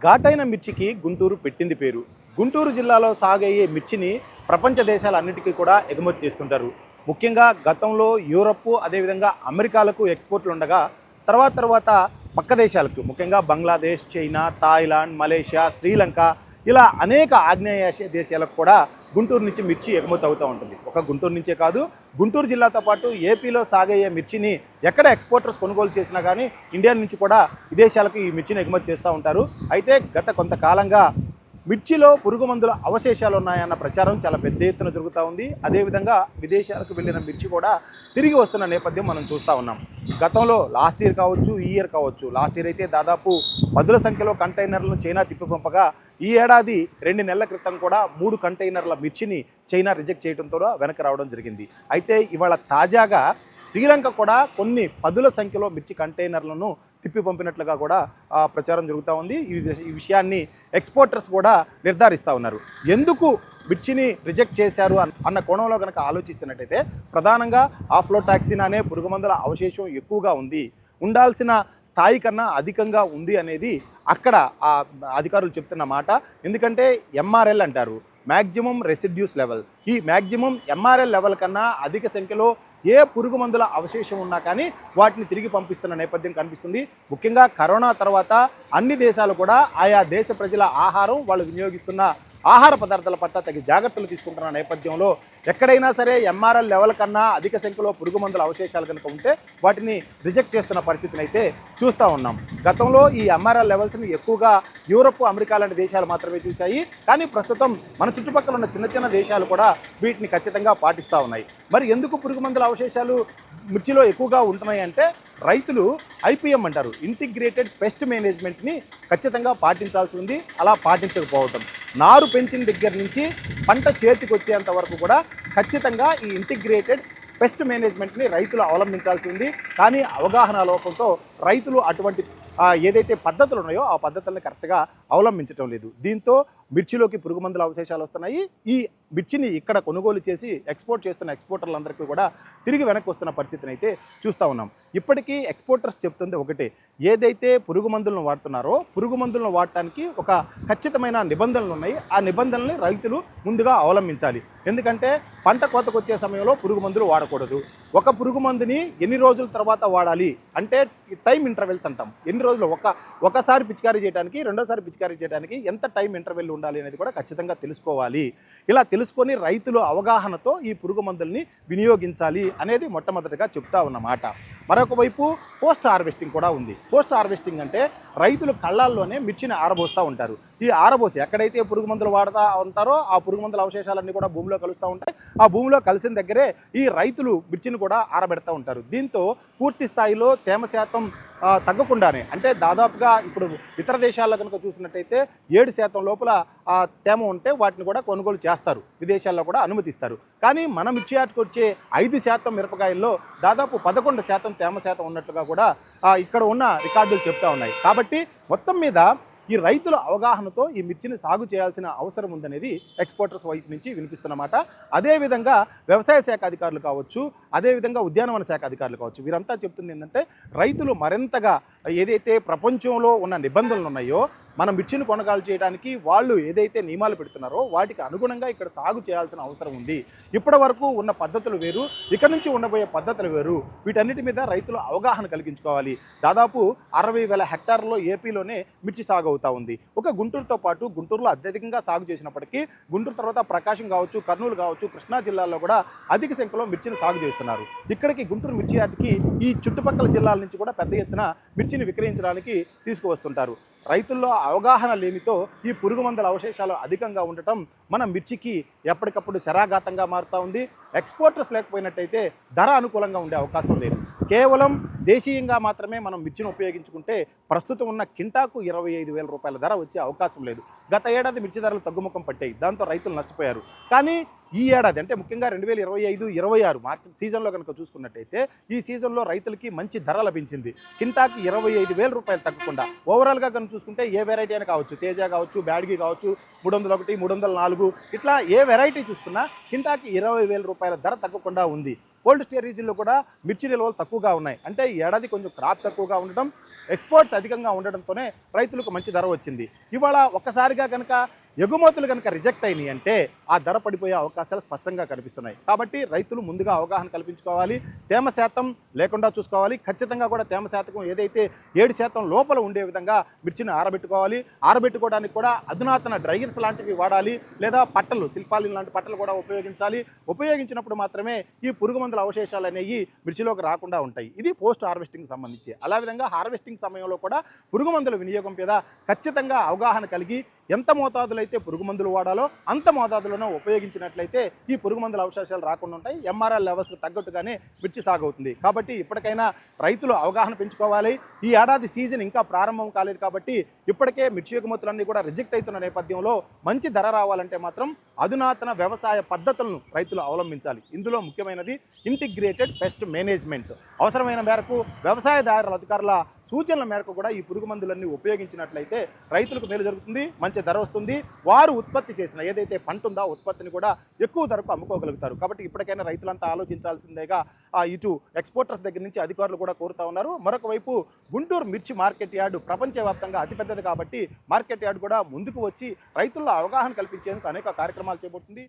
ఘాటైన మిర్చికి గుంటూరు పెట్టింది పేరు. గుంటూరు జిల్లాలో సాగయ్యే మిర్చిని ప్రపంచ దేశాలన్నిటికీ కూడా ఎగుమతి చేస్తుంటారు. ముఖ్యంగా గతంలో యూరప్ అదేవిధంగా అమెరికాలకు ఎక్స్‌పోర్ట్‌లు ఉండగా తర్వాత పక్క దేశాలకు ముఖ్యంగా Bangladesh, China, Thailand, Malaysia, Sri Lanka ఇలా అనేక ఆగ్నేయాసియా దేశాలకు కూడా గుంటూరు నుంచి మిర్చి ఎగుమతి అవుతూ ఉంటుంది. ఒక గుంటూరు నుంచే కాదు, గుంటూరు జిల్లాతో పాటు ఏపీలో సాగయ్యే మిర్చిని ఎక్కడ ఎక్స్‌పోర్టర్స్ కొనుగోలు చేసినా కానీ ఇండియా నుంచి కూడా విదేశాలకు ఈ మిర్చిని ఎగుమతి చేస్తూ ఉంటారు. అయితే గత కొంతకాలంగా మిర్చిలో పురుగు మందుల అవశేషాలు ఉన్నాయన్న ప్రచారం చాలా పెద్ద ఎత్తున జరుగుతూ ఉంది. అదేవిధంగా విదేశాలకు వెళ్ళిన మిర్చి కూడా తిరిగి వస్తున్న నేపథ్యం మనం చూస్తూ ఉన్నాం. గతంలో లాస్ట్ ఇయర్ కావచ్చు, ఈ ఇయర్ కావచ్చు, లాస్ట్ ఇయర్ అయితే దాదాపు 10ల సంఖ్యలో కంటైనర్లను చైనా తిప్పిపంపగా ఈ ఏడాది 2 నెలల క్రితం కూడా 3 కంటైనర్ల మిర్చిని చైనా రిజెక్ట్ చేయడంతో వెనక్కి రావడం జరిగింది. అయితే ఇవాళ తాజాగా శ్రీలంక కూడా కొన్ని 10ల సంఖ్యలో మిర్చి కంటైనర్లను తిప్పి పంపినట్లుగా కూడా ప్రచారం జరుగుతూ ఉంది. ఈ విషయాన్ని ఎక్స్‌పోర్టర్స్ కూడా నిర్ధారిస్తూ ఉన్నారు. ఎందుకు మిర్చిని రిజెక్ట్ చేశారు అన్న కోణంలో కనుక ఆలోచిస్తున్నట్టయితే ప్రధానంగా ఆఫ్లోటాక్సిన్ అనే పురుగుమందుల అవశేషం ఎక్కువగా ఉంది, ఉండాల్సిన స్థాయి కన్నా అధికంగా ఉంది అనేది అక్కడ ఆ అధికారులు చెప్తున్న మాట. ఎందుకంటే ఎంఆర్ఎల్ అంటారు, మ్యాక్సిమం రెసిడ్యూస్ లెవెల్. ఈ మ్యాక్సిమం ఎంఆర్ఎల్ లెవెల్ కన్నా అధిక సంఖ్యలో ఏ పురుగు మందుల అవశేషం ఉన్నా కానీ వాటిని తిరిగి పంపిస్తున్న నేపథ్యం కనిపిస్తుంది. ముఖ్యంగా కరోనా తర్వాత అన్ని దేశాలు కూడా ఆయా దేశ ప్రజల ఆహారం, వాళ్ళు వినియోగిస్తున్న ఆహార పదార్థాల పట్ల తగిన జాగ్రత్తలు తీసుకుంటున్న నేపథ్యంలో ఎక్కడైనా సరే ఎంఆర్ఎల్ లెవెల్ కన్నా అధిక సంఖ్యలో పురుగు మందుల అవశేషాలు కనుక ఉంటే వాటిని రిజెక్ట్ చేస్తున్న పరిస్థితిని అయితే చూస్తూ ఉన్నాం. గతంలో ఈ ఎంఆర్ఎల్ లెవెల్స్ని ఎక్కువగా యూరప్, అమెరికా లాంటి దేశాలు మాత్రమే చూశాయి. కానీ ప్రస్తుతం మన చుట్టుపక్కల ఉన్న చిన్న చిన్న దేశాలు కూడా వీటిని ఖచ్చితంగా పాటిస్తూ ఉన్నాయి. మరి ఎందుకు పురుగు మందుల అవశేషాలు మిర్చిలో ఎక్కువగా ఉంటున్నాయి అంటే రైతులు ఐపీఎం అంటారు, ఇంటిగ్రేటెడ్ పెస్ట్ మేనేజ్మెంట్ని ఖచ్చితంగా పాటించాల్సి ఉంది. అలా పాటించకపోవటం, నారు పెంచిన దగ్గర నుంచి పంట చేతికి వచ్చేంత వరకు కూడా ఖచ్చితంగా ఈ ఇంటిగ్రేటెడ్ పెస్ట్ మేనేజ్మెంట్ని రైతులు అవలంబించాల్సి ఉంది. కానీ అవగాహన లోపంతో రైతులు అటువంటి ఏదైతే పద్ధతులు ఉన్నాయో ఆ పద్ధతులను కరెక్ట్గా అవలంబించడం లేదు. దీంతో మిర్చిలోకి పురుగు మందుల అవశేషాలు వస్తున్నాయి. ఈ మిర్చిని ఇక్కడ కొనుగోలు చేసి ఎక్స్పోర్ట్ చేస్తున్న ఎక్స్పోర్టర్లందరికీ కూడా తిరిగి వెనక్కి వస్తున్న పరిస్థితిని అయితే చూస్తూ ఉన్నాం. ఇప్పటికీ ఎక్స్పోర్టర్స్ చెప్తుంది ఒకటే, ఏదైతే పురుగు మందులను వాడుతున్నారో పురుగు మందులను వాడటానికి ఒక ఖచ్చితమైన నిబంధనలు ఉన్నాయి. ఆ నిబంధనల్ని రైతులు ముందుగా అవలంబించాలి. ఎందుకంటే పంట కోతకు వచ్చే సమయంలో పురుగు మందులు వాడకూడదు. ఒక పురుగు మందుని ఎన్ని రోజుల తర్వాత వాడాలి అంటే టైం ఇంటర్వెల్స్ అంటాం. ఎన్ని రోజులు ఒకసారి పిచికారీ చేయడానికి, రెండోసారి పిచికారీ చేయడానికి ఎంత టైం ఇంటర్వెల్ ఉండాలి అనేది కూడా ఖచ్చితంగా తెలుసుకోవాలి. ఇలా తెలుసుకొని రైతులు అవగాహనతో ఈ పురుగు మందుల్ని వినియోగించాలి అనేది మొట్టమొదటిగా చెప్తా ఉన్నమాట. మరొక వైపు పోస్ట్ హార్వెస్టింగ్ కూడా ఉంది. పోస్ట్ హార్వెస్టింగ్ అంటే రైతులు కళ్ళాల్లోనే మిర్చిని ఆరబోస్తూ ఉంటారు. ఈ ఆరబోసి ఎక్కడైతే పురుగు మందులు వాడుతూ ఉంటారో ఆ పురుగు మందుల అవశేషాలన్నీ కూడా భూమిలో కలుస్తూ ఉంటాయి. ఆ భూమిలో కలిసిన దగ్గరే ఈ రైతులు మిర్చిని కూడా ఆరబెడతా ఉంటారు. దీంతో పూర్తి స్థాయిలో తేమ శాతం తగ్గకుండానే, అంటే దాదాపుగా ఇప్పుడు ఇతర దేశాల్లో కనుక చూసినట్టయితే 7% లోపల తేమ ఉంటే వాటిని కూడా కొనుగోలు చేస్తారు, విదేశాల్లో కూడా అనుమతిస్తారు. కానీ మన మిర్చి యార్డ్కి వచ్చే 5% మిరపకాయల్లో దాదాపు 11% తేమ శాతం ఉన్నట్లుగా కూడా ఇక్కడ ఉన్న రికార్డులు చెప్తా ఉన్నాయి. కాబట్టి మొత్తం మీద ఈ రైతుల అవగాహనతో ఈ మిర్చిని సాగు చేయాల్సిన అవసరం ఉందనేది ఎక్స్పోర్టర్స్ వైపు నుంచి వినిపిస్తున్నమాట. అదేవిధంగా వ్యవసాయ శాఖ అధికారులు కావచ్చు, అదేవిధంగా ఉద్యానవన శాఖ అధికారులు కావచ్చు, వీరంతా చెప్తుంది ఏంటంటే రైతులు మరింతగా ఏదైతే ప్రపంచంలో ఉన్న నిబంధనలు ఉన్నాయో మన మిర్చిని కొనుగోలు చేయడానికి వాళ్ళు ఏదైతే నియమాలు పెడుతున్నారో వాటికి అనుగుణంగా ఇక్కడ సాగు చేయాల్సిన అవసరం ఉంది. ఇప్పటి వరకు ఉన్న పద్ధతులు వేరు, ఇక్కడ నుంచి ఉండబోయే పద్ధతులు వేరు. వీటన్నిటి మీద రైతులు అవగాహన కలిగించుకోవాలి. దాదాపు 60,000 హెక్టార్లలో ఏపీలోనే మిర్చి సాగు అవుతూ ఉంది. ఒక గుంటూరుతో పాటు గుంటూరులో అత్యధికంగా సాగు చేసినప్పటికీ గుంటూరు తర్వాత ప్రకాశం కావచ్చు, కర్నూలు కావచ్చు, కృష్ణా జిల్లాల్లో కూడా అధిక సంఖ్యలో మిర్చిని సాగు చేస్తున్నారు. ఇక్కడికి గుంటూరు మిర్చి యార్డ్కి ఈ చుట్టుపక్కల జిల్లాల నుంచి కూడా పెద్ద ఎత్తున మిర్చిని విక్రయించడానికి తీసుకువస్తుంటారు. రైతుల్లో అవగాహన లేనితో ఈ పురుగు మందుల అవశేషాలు అధికంగా ఉండటం మన మిర్చికి ఎప్పటికప్పుడు శరాఘాతంగా మారుతూ ఉంది. ఎక్స్పోర్టర్స్ లేకపోయినట్టయితే ధర అనుకూలంగా ఉండే అవకాశం లేదు. కేవలం దేశీయంగా మాత్రమే మనం మిర్చిని ఉపయోగించుకుంటే ప్రస్తుతం ఉన్న కింటాకు 25,000 రూపాయల ధర వచ్చే అవకాశం లేదు. గత ఏడాది మిర్చి ధరలు తగ్గుముఖం పట్టాయి, దాంతో రైతులు నష్టపోయారు. కానీ ఈ ఏడాది అంటే ముఖ్యంగా 2025-26 మార్కెట్ సీజన్లో కనుక చూసుకున్నట్టయితే ఈ సీజన్లో రైతులకి మంచి ధర లభించింది. కింటాకి 25,000 రూపాయలు తగ్గకుండా ఓవరాల్గా కనుక చూసుకుంటే ఏ వెరైటీ అయినా కావచ్చు, తేజ కావచ్చు, బ్యాడ్గి కావచ్చు, 301, 304 ఇట్లా ఏ వెరైటీ చూసుకున్నా కింటాకి 20,000 రూపాయల ధర తగ్గకుండా ఉంది. కోల్డ్ స్టోరేజీల్లో కూడా మిర్చి నిల్వలు తక్కువగా ఉన్నాయి. అంటే ఈ ఏడాది కొంచెం క్రాప్ తక్కువగా ఉండడం, ఎక్స్పోర్ట్స్ అధికంగా ఉండడంతోనే రైతులకు మంచి ధర వచ్చింది. ఇవాళ ఒక్కసారిగా కనుక ఎగుమతులు కనుక రిజెక్ట్ అయినాయి అంటే ఆ ధర పడిపోయే అవకాశాలు స్పష్టంగా కనిపిస్తున్నాయి. కాబట్టి రైతులు ముందుగా అవగాహన కల్పించుకోవాలి, తేమ శాతం లేకుండా చూసుకోవాలి. ఖచ్చితంగా కూడా తేమ శాతం ఏదైతే 7% లోపల ఉండే విధంగా మిర్చిని ఆరబెట్టుకోవాలి. ఆరబెట్టుకోవడానికి కూడా అధునాతన డ్రైయర్స్ లాంటివి వాడాలి, లేదా పట్టలు, శిల్పాలిన్ లాంటి పట్టలు కూడా ఉపయోగించాలి. ఉపయోగించినప్పుడు మాత్రమే ఈ పురుగు మందుల అవశేషాలు అనేవి మిర్చిలోకి రాకుండా ఉంటాయి. ఇది పోస్ట్ హార్వెస్టింగ్ సంబంధించి. అలా విధంగా హార్వెస్టింగ్ సమయంలో కూడా పురుగు మందుల వినియోగం మీద ఖచ్చితంగా అవగాహన కలిగి ఎంత మోతాదులో అయితే పురుగు మందులు వాడాలో అంత మోతాదులోనే ఉపయోగించినట్లయితే ఈ పురుగు మందుల అవశేషాలు రాకుండా ఉంటాయి. ఎంఆర్ఆర్ లెవెల్స్కి తగ్గట్టుగానే మిర్చి సాగు అవుతుంది. కాబట్టి ఇప్పటికైనా రైతులు అవగాహన పెంచుకోవాలి. ఈ ఏడాది సీజన్ ఇంకా ప్రారంభం కాలేదు కాబట్టి ఇప్పటికే మిర్చి ఎగుమతులన్నీ కూడా రిజెక్ట్ అవుతున్న నేపథ్యంలో మంచి ధర రావాలంటే మాత్రం అధునాతన వ్యవసాయ పద్ధతులను రైతులు అవలంబించాలి. ఇందులో ముఖ్యమైనది ఇంటిగ్రేటెడ్ పెస్ట్ మేనేజ్మెంట్. అవసరమైన మేరకు వ్యవసాయదారుల అధికారుల సూచనల మేరకు కూడా ఈ పురుగు మందులన్నీ ఉపయోగించినట్లయితే రైతులకు మేలు జరుగుతుంది, మంచి ధర వస్తుంది. వారు ఉత్పత్తి చేసిన ఏదైతే పంట ఉందో ఆ ఉత్పత్తిని కూడా ఎక్కువ ధరకు అమ్ముకోగలుగుతారు. కాబట్టి ఇప్పటికైనా రైతులంతా ఆలోచించాల్సిందేగా ఇటు ఎక్స్పోర్టర్స్ దగ్గర నుంచి అధికారులు కూడా కోరుతా ఉన్నారు. మరొక వైపు గుంటూరు మిర్చి మార్కెట్ యార్డు ప్రపంచవ్యాప్తంగా అతిపెద్దది కాబట్టి మార్కెట్ యార్డు కూడా ముందుకు వచ్చి రైతుల్లో అవగాహన కల్పించేందుకు అనేక కార్యక్రమాలు చేపడుతుంది.